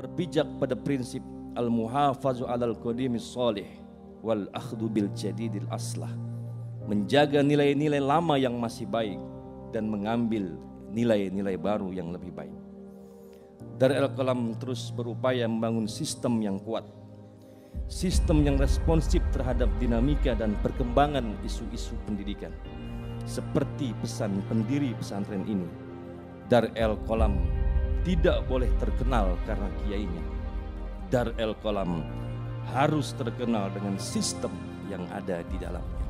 berpijak pada prinsip al-muhafazu alal qadimis sholih wal akhdhu bil jadidil aslah, menjaga nilai-nilai lama yang masih baik dan mengambil nilai-nilai baru yang lebih baik. Daar el Qolam terus berupaya membangun sistem yang kuat, sistem yang responsif terhadap dinamika dan perkembangan isu-isu pendidikan. Seperti pesan pendiri pesantren ini, Daar el Qolam tidak boleh terkenal karena kiainya. Daar el Qolam harus terkenal dengan sistem yang ada di dalamnya.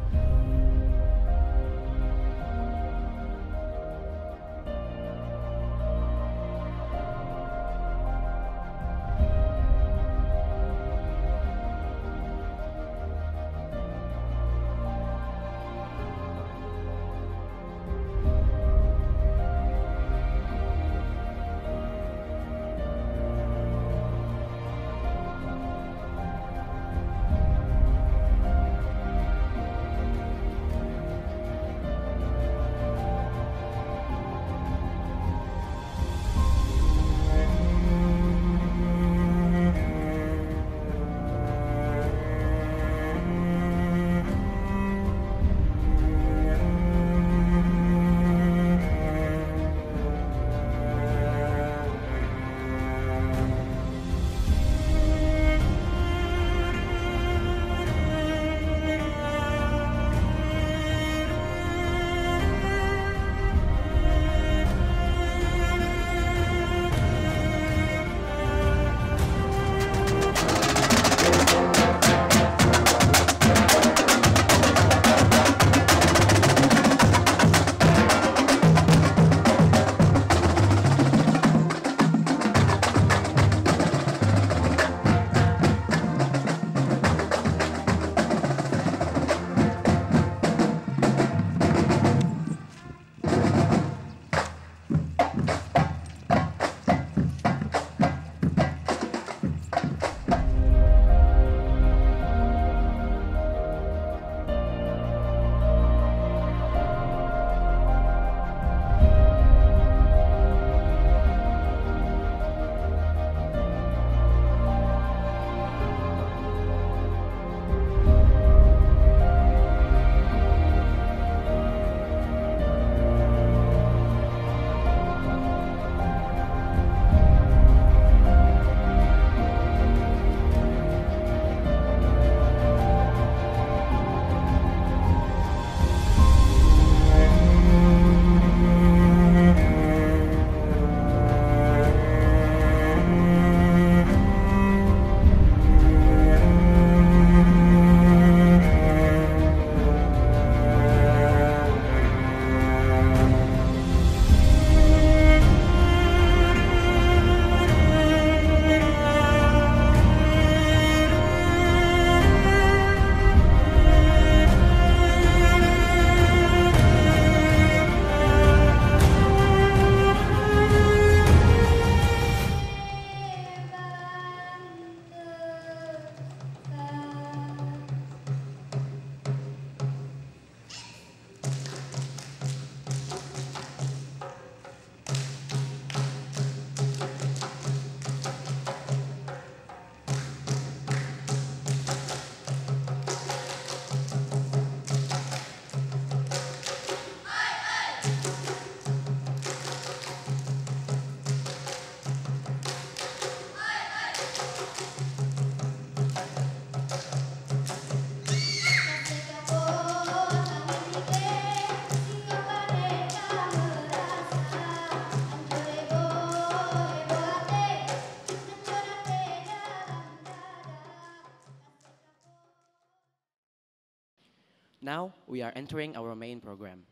Now we are entering our main program.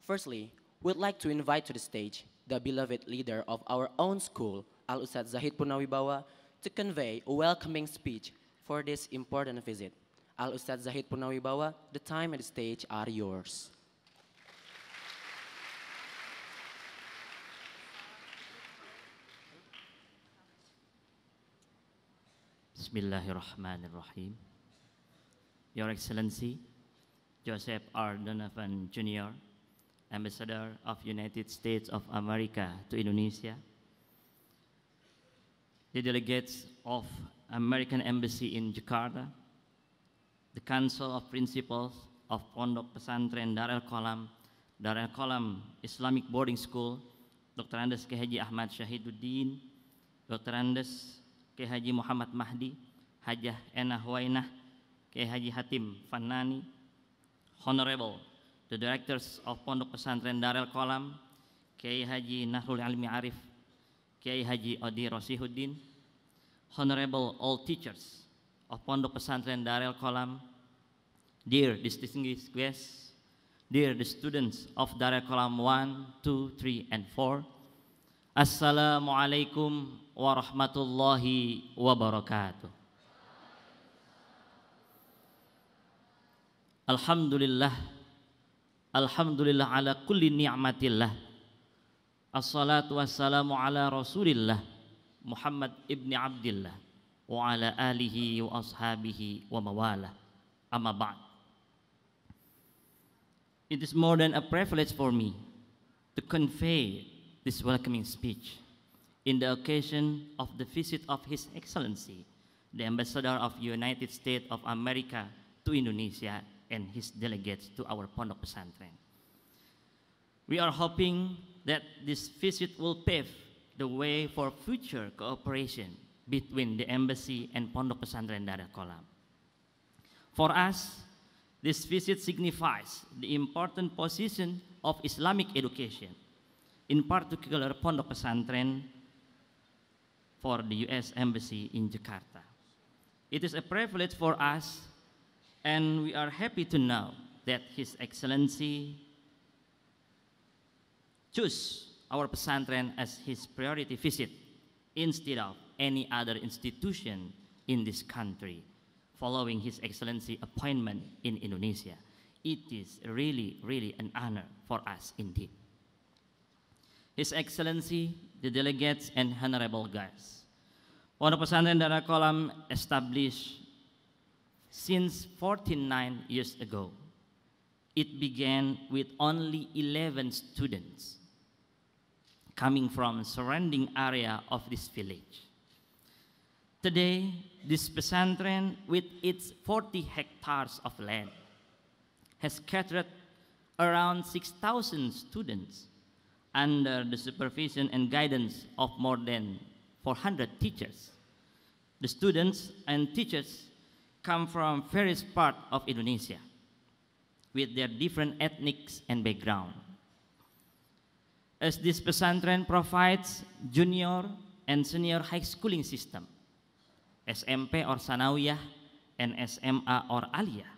Firstly, we'd like to invite to the stage the beloved leader of our own school, Al-Ustadz Zahid Purnawibawa, to convey a welcoming speech for this important visit. Al-Ustadz Zahid Purnawibawa, the time and the stage are yours. Bismillahirrahmanirrahim. Your Excellency, Joseph R. Donovan Jr., Ambassador of United States of America to Indonesia, the delegates of American Embassy in Jakarta, the Council of Principals of Pondok Pesantren Daar el Qolam Islamic Boarding School, Dr. Andes K. Haji Ahmad Syahiduddin, Dr. Andes K. Haji Muhammad Mahdi, Hajah Enah Wainah, K. Haji Hatim Fannani, Honorable the Directors of Pondok Pesantren Daar el Qolam, K. Haji Nahrul Almi Arif, K. Haji Odi Rosihuddin, Honorable all teachers of Pondok Pesantren Daar el Qolam, dear distinguished guests, dear the students of Daar el Qolam 1, 2, 3, and 4, Assalamualaikum warahmatullahi wabarakatuh. Alhamdulillah, Alhamdulillah ala kulli ni'matillah. Assalatu wassalamu ala Rasulillah Muhammad ibn Abdillah wa ala alihi wa ashabihi wa mawalah. Amma ba'd. It is more than a privilege for me to convey this welcoming speech in the occasion of the visit of His Excellency, the Ambassador of United States of America to Indonesia and his delegates to our Pondok Pesantren. We are hoping that this visit will pave the way for future cooperation between the Embassy and Pondok Pesantren Daar el Qolam. For us, this visit signifies the important position of Islamic education, in particular Pondok Pesantren for the U.S. Embassy in Jakarta. It is a privilege for us, and we are happy to know that His Excellency chose our pesantren as his priority visit instead of any other institution in this country following His Excellency appointment in Indonesia. It is really, really an honor for us indeed. His Excellency, the delegates and honorable guests, Pondok Pesantren Daar el Qolam established since 49 years ago. It began with only 11 students coming from surrounding area of this village. Today, this pesantren with its 40 hectares of land has catered around 6,000 students under the supervision and guidance of more than 400 teachers. The students and teachers come from various parts of Indonesia with their different ethnics and background. As this pesantren provides junior and senior high schooling system, SMP or Sanawiyah and SMA or Aliyah,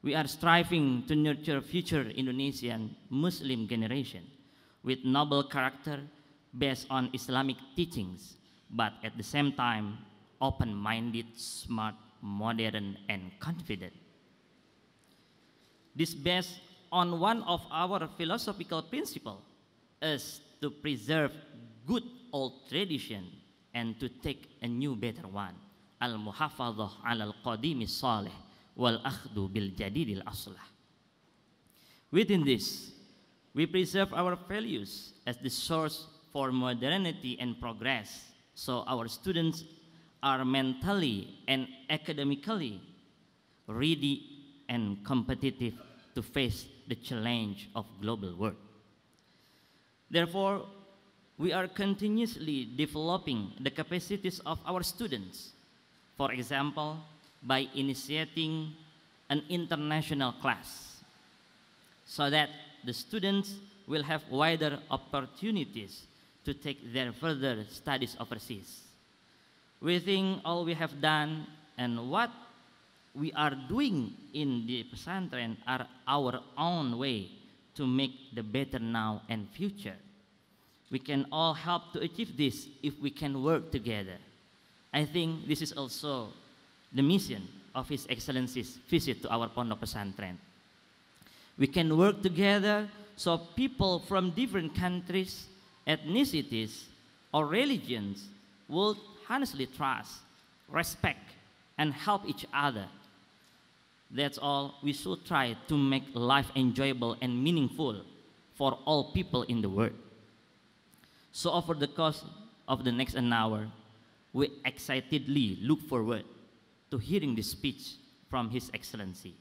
we are striving to nurture future Indonesian Muslim generation with noble character based on Islamic teachings, but at the same time, open-minded, smart, modern, and confident. This based on one of our philosophical principles is to preserve good old tradition and to take a new better one. Al-muhafadhah al-qadimi salih wal-akhdu bil-jadidil aslah. Within this, we preserve our values as the source for modernity and progress, so our students are mentally and academically ready and competitive to face the challenge of global world. Therefore, we are continuously developing the capacities of our students, for example, by initiating an international class, so that the students will have wider opportunities to take their further studies overseas. We think all we have done and what we are doing in the pesantren are our own way to make the better now and future. We can all help to achieve this if we can work together. I think this is also the mission of His Excellency's visit to our Pondok Pesantren. We can work together so people from different countries, ethnicities, or religions will honestly trust, respect, and help each other. That's all. We should try to make life enjoyable and meaningful for all people in the world. So over the course of the next an hour, we excitedly look forward to hearing the speech from His Excellency,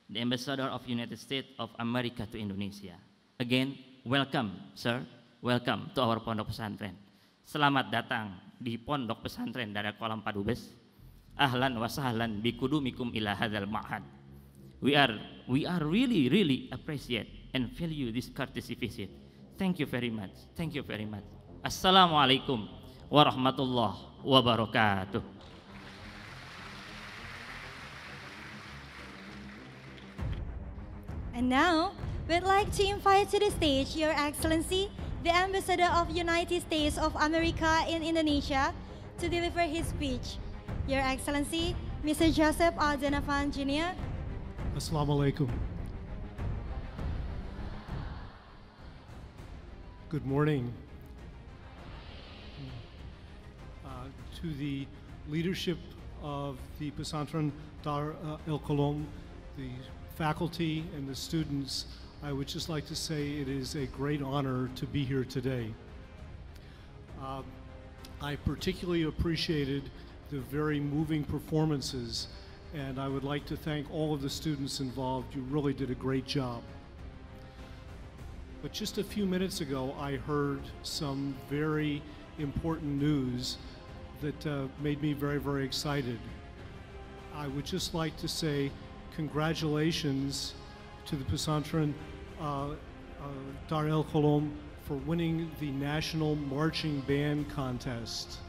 the Ambassador of United States of Amerika to Indonesia. Again, welcome, sir. Welcome to our Pondok Pesantren. Selamat datang di Pondok Pesantren Daar el Qolam Pak Dubes. Ahlan wa sahlan bikudumikum ila hadzal ma'had. We are really appreciate and value this courtesy visit. Thank you very much. Thank you very much. Assalamualaikum warahmatullahi wabarakatuh. And now, we'd like to invite to the stage Your Excellency, the Ambassador of United States of America in Indonesia, to deliver his speech. Your Excellency, Mr. Joseph R. Donovan Jr. Assalamu alaikum. Good morning. To the leadership of the Pesantren Daar el Qolam, the faculty and the students, I would just like to say it is a great honor to be here today. I particularly appreciated the very moving performances, and I would like to thank all of the students involved. You really did a great job. But just a few minutes ago, I heard some very important news that made me very, very excited. I would just like to say congratulations to the Pesantren Daar el Qolam for winning the National Marching Band Contest.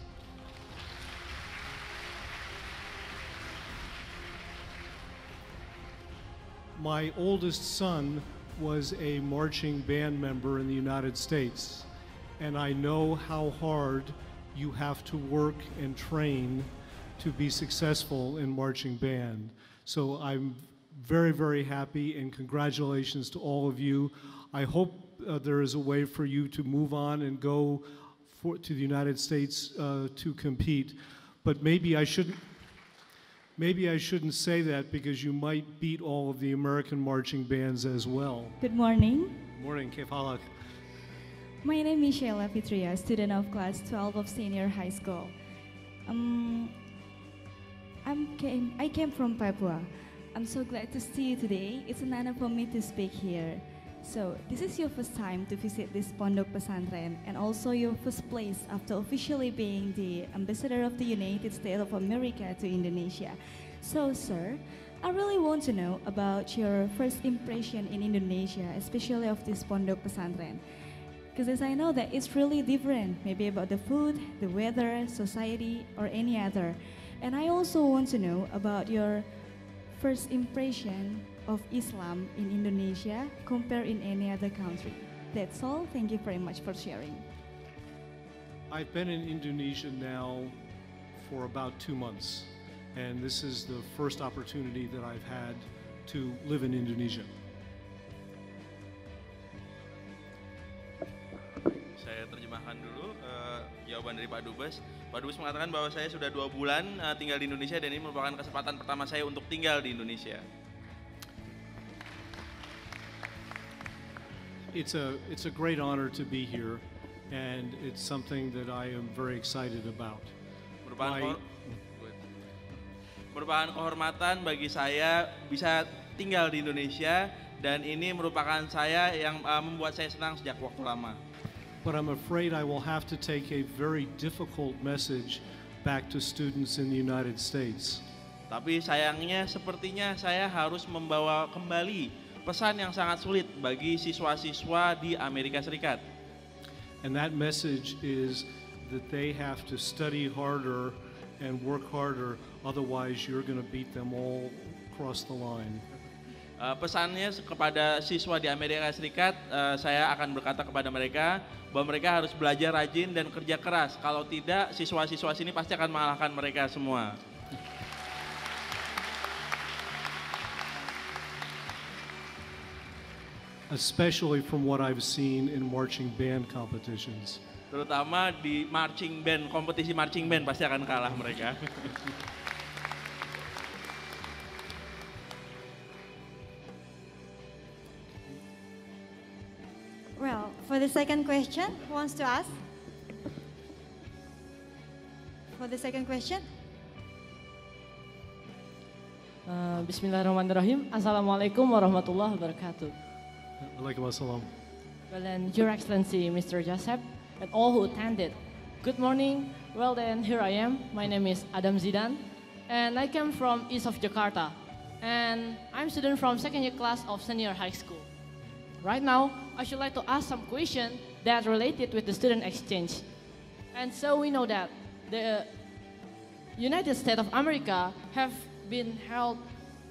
My oldest son was a marching band member in the United States, and I know how hard you have to work and train to be successful in marching band. So I'm very, very happy, and congratulations to all of you. I hope there is a way for you to move on and go to the United States to compete, but maybe I shouldn't say that, because you might beat all of the American marching bands as well. Good morning. Good morning, Kef Halak. My name is Sheila Fitria, student of class 12 of senior high school. I came from Papua. I'm so glad to see you today. It's an honor for me to speak here. So, this is your first time to visit this Pondok Pesantren, and also your first place after officially being the Ambassador of the United States of America to Indonesia. So, sir, I really want to know about your first impression in Indonesia, especially of this Pondok Pesantren. Because as I know that it's really different, maybe about the food, the weather, society, or any other. And I also want to know about your first impression of Islam in Indonesia compared in any other country. That's all. Thank you very much for sharing. I've been in Indonesia now for about 2 months, and this is the first opportunity that I've had to live in Indonesia. Saya terjemahkan dulu jawaban dari Pak Dubes. Pak Dubes mengatakan bahwa saya sudah 2 bulan tinggal di Indonesia, dan ini merupakan kesempatan pertama saya untuk tinggal di Indonesia. It's a great honor to be here, and it's something that I am very excited about. Merupakan kehormatan bagi saya bisa tinggal di Indonesia, dan ini merupakan saya yang membuat saya senang sejak waktu lama. But I'm afraid I will have to take a very difficult message back to students in the United States. Tapi sayangnya sepertinya saya harus membawa kembali pesan yang sangat sulit bagi siswa-siswa di Amerika Serikat. And that message is that they have to study harder and work harder, otherwise you're going to beat them all across the line. Pesannya kepada siswa di Amerika Serikat, saya akan berkata kepada mereka bahwa mereka harus belajar rajin dan kerja keras. Kalau tidak, siswa-siswa sini pasti akan mengalahkan mereka semua. Especially from what I've seen in marching band competitions. Terutama di marching band, kompetisi marching band pasti akan kalah mereka. Well, for the second question, who wants to ask? for the second question. Bismillahirrahmanirrahim. Assalamualaikum warahmatullahi wabarakatuh. Waalaikumsalam. Well then, Your Excellency, Mr. Joseph, and all who attended, good morning. Well then, here I am. My name is Adam Zidan, and I came from east of Jakarta, and I'm a student from second year class of senior high school. Right now, I should like to ask some question that related with the student exchange. And so we know that the United States of America have been held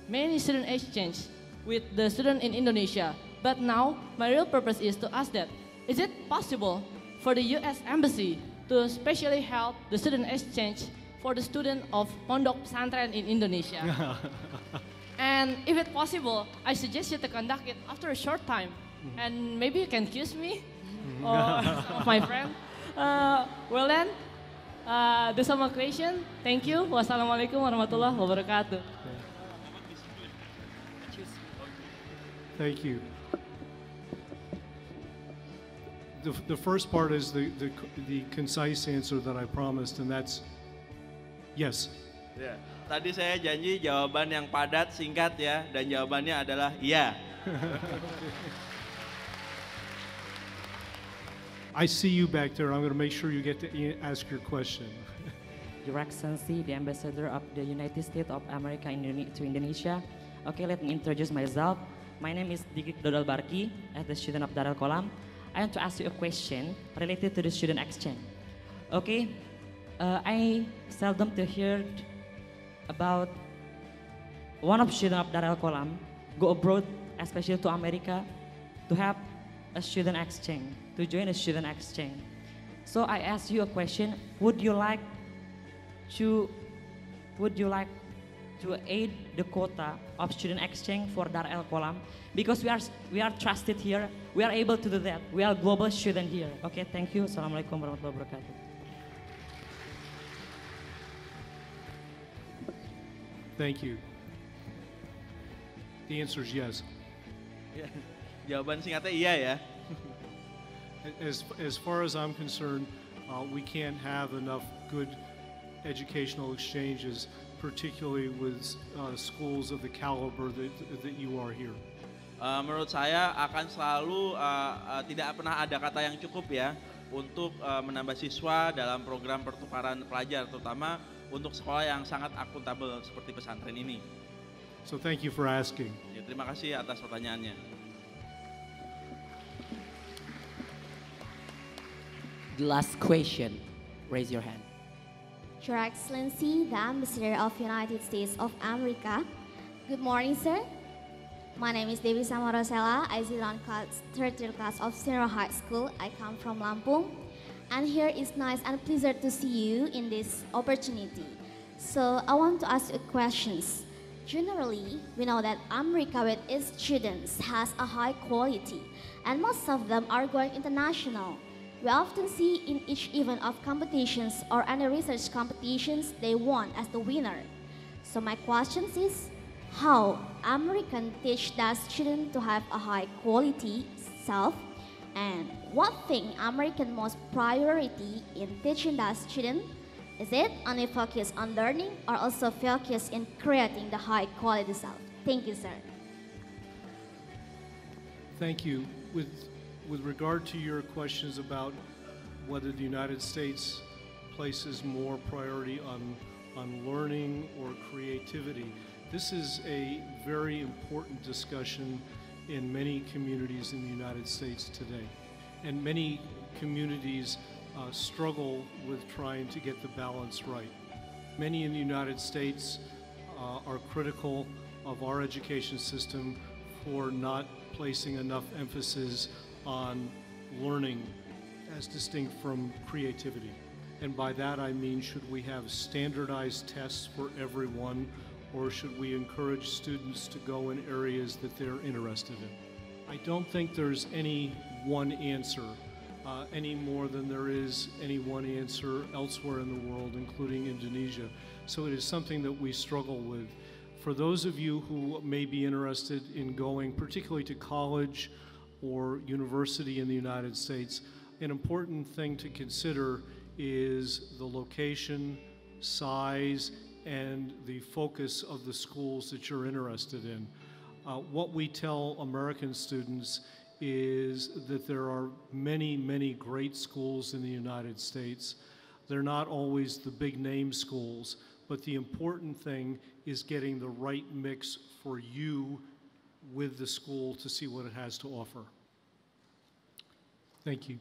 many student exchange with the student in Indonesia. But now, my real purpose is to ask that, is it possible for the U.S. Embassy to specially help the student exchange for the student of Pondok Pesantren in Indonesia? And if it's possible, I suggest you to conduct it after a short time. And maybe you can kiss me or some of my friend. Well then, that's all my question. Thank you. Wassalamualaikum warahmatullahi wabarakatuh. Thank you. The first part is the concise answer that I promised, and that's yes. Ya, tadi saya janji jawaban yang padat, singkat ya, dan jawabannya adalah iya. I see you back there. I'm going to make sure you get to ask your question. Your Excellency, the Ambassador of the United States of America to Indonesia. Okay, let me introduce myself. My name is Digik Dodal Barki, as the student of Daar el Qolam. I want to ask you a question related to the student exchange. Okay, I seldom to hear about one of student of Daar el Qolam go abroad, especially to America, to have a student exchange, to join a student exchange. So I ask you a question: would you like to aid the quota of student exchange for Daar el Qolam? Because we are trusted here, we are able to do that. We are global student here. Okay, thank you. Assalamualaikum warahmatullahi wabarakatuh. Thank you. The answer is yes. Ya, jawaban singkatnya iya ya. As far as I'm concerned, we can't have enough good educational exchanges, particularly with schools of the caliber that you are here. Menurut saya akan selalu tidak pernah ada kata yang cukup ya untuk menambah siswa dalam program pertukaran pelajar, terutama untuk sekolah yang sangat akuntabel seperti pesantren ini. So thank you for asking. Ya, terima kasih atas pertanyaannya. The last question, raise your hand. Your Excellency, the Ambassador of United States of America. Good morning, sir. My name is Devi Samarosela. I sit on third year class of senior high school. I come from Lampung. And here is nice and pleasure to see you in this opportunity. So I want to ask you questions. Generally, we know that America with its students has a high quality, and most of them are going international. We often see in each event of competitions or any research competitions, they won as the winner. So my question is, how American teach the student to have a high quality self, and what thing American most priority in teaching the student? Is it only focus on learning or also focus in creating the high quality self? Thank you, sir. Thank you. With regard to your questions about whether the United States places more priority on learning or creativity, this is a very important discussion in many communities in the United States today. And many communities struggle with trying to get the balance right. Many in the United States are critical of our education system for not placing enough emphasis on learning as distinct from creativity. And by that I mean, should we have standardized tests for everyone, or should we encourage students to go in areas that they're interested in? I don't think there's any one answer, any more than there is any one answer elsewhere in the world, including Indonesia. So it is something that we struggle with. For those of you who may be interested in going particularly to college or university in the United States, an important thing to consider is the location, size, and the focus of the schools that you're interested in. What we tell American students is that there are many, many great schools in the United States. They're not always the big name schools, but the important thing is getting the right mix for you with the school to see what it has to offer. Thank you.